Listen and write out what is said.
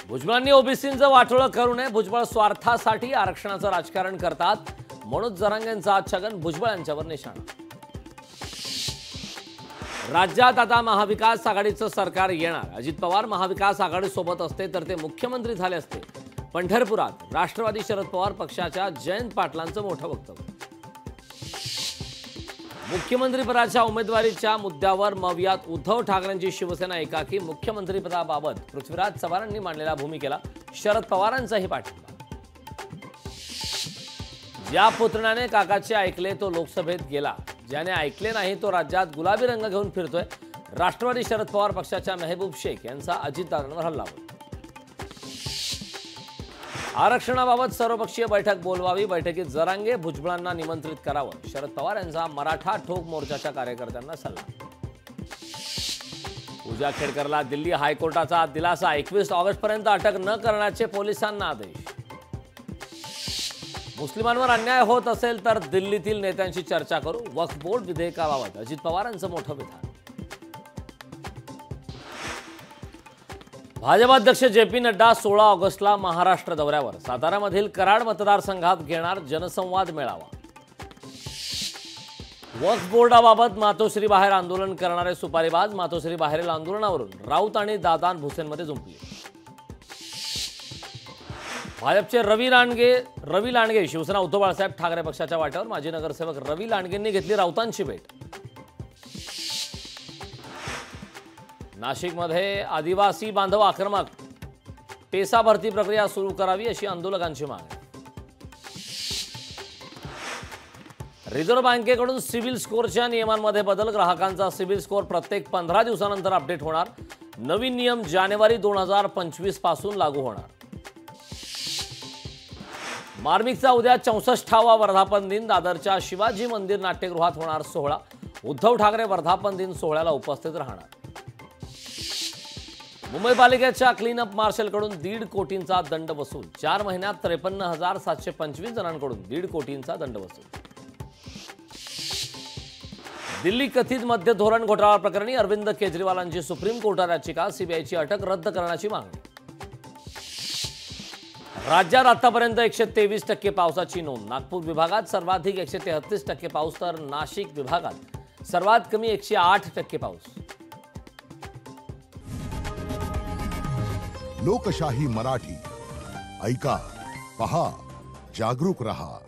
भुजबळांनी ओबीसींचं वाटोळं करू नये. भुजबळ स्वार्थासाठी आरक्षणाचं राजकारण करतात. मनोज जरांगेंचा छगन भुजबळ यांच्यावर निशाणा. राज्यात आता महाविकास आघाडीचं सरकार येणार. अजित पवार महाविकास आघाडीसोबत असते तर ते मुख्यमंत्री झाले असते. पंढरपुरात राष्ट्रवादी शरद पवार पक्षाच्या जयंत पाटलांचं मोठं वक्तव्य. मुख्यमंत्रीपदाच्या उमेदवारीच्या मुद्द्यावर मवियात उद्धव ठाकरेंची शिवसेना एकाकी. मुख्यमंत्रीपदाबाबत पृथ्वीराज चव्हाणांनी मांडलेल्या भूमिकेला शरद पवारांचाही पाठिंबा. ज्या पुतण्याने काकाचे ऐकले तो लोकसभेत गेला. ज्याने ऐकले नाही तो राज्यात गुलाबी रंग घेऊन फिरतोय. राष्ट्रवादी शरद पवार पक्षाच्या मेहबूब शेख यांचा अजितदादांवर हल्ला. आरक्षणाबाबत सर्वपक्षीय बैठक बोलवावी. बैठकीत जरांगे भुजबळांना निमंत्रित करावं. शरद पवार यांचा मराठा ठोक मोर्चाच्या कार्यकर्त्यांना सल्ला. पूजा खेडकरला दिल्ली हायकोर्टाचा दिलासा. 21 ऑगस्टपर्यंत अटक न करण्याचे पोलिसांना आदेश. मुस्लिमांवर अन्याय होत असेल तर दिल्लीतील नेत्यांशी चर्चा करू. वक्फ बोर्ड विधेयकाबाबत अजित पवारांचं मोठं विधान. भाजप अध्यक्ष जे.पी. नड्डा 16 ऑगस्टला महाराष्ट्र दौऱ्यावर. सातारामधील कराड मतदारसंघात घेणार जनसंवाद मेळावा. वक्फ बोर्डाबाबत मातोश्री बाहेर आंदोलन करणारे सुपारीबाज. मातोश्री बाहेरील आंदोलनावरून राऊत आणि दादान भुसेनमध्ये जुंपले. भाजपचे रवी लांडगे शिवसेना उद्धव बाळासाहेब ठाकरे पक्षाच्या वाट्यावर. माजी नगरसेवक रवी लांडगेंनी घेतली राऊतांची भेट. नाशिकमध्ये आदिवासी बांधव आक्रमक. पेसा भरती प्रक्रिया सुरू करावी अशी आंदोलकांची मागणी. रिझर्व्ह बँकेकडून सिबिल स्कोअरच्या नियमांमध्ये बदल. ग्राहकांचा सिबिल स्कोअर प्रत्येक 15 दिवसानंतर अपडेट होणार. नवीन नियम जानेवारी 2025 पासून लागू होणार. मार्मिकचा उद्या 64वा वर्धापन दिन. दादरच्या शिवाजी मंदिर नाट्यगृहात होणार सोहळा. उद्धव ठाकरे वर्धापन दिन सोहळ्याला उपस्थित राहणार. मुंबई पालिकेच्या क्लीनअप मार्शलकडून 1.5 कोटींचा दंड वसूल. 4 महिन्यात 53,725 जणांकडून 1.5 कोटींचा दंड वसूल. दिल्ली कथित मद्य धोरण घोटाळा प्रकरणी अरविंद केजरीवालांची सुप्रीम कोर्टात याचिका. सीबीआयची अटक रद्द करण्याची मागणी. राज्यात आतापर्यंत 123% पावसाची नोंद. नागपूर विभागात सर्वाधिक 133% पाऊस तर नाशिक विभागात सर्वात कमी 108% पाऊस. लोकशाही मराठी ऐका, पहा, जागरूक रहा.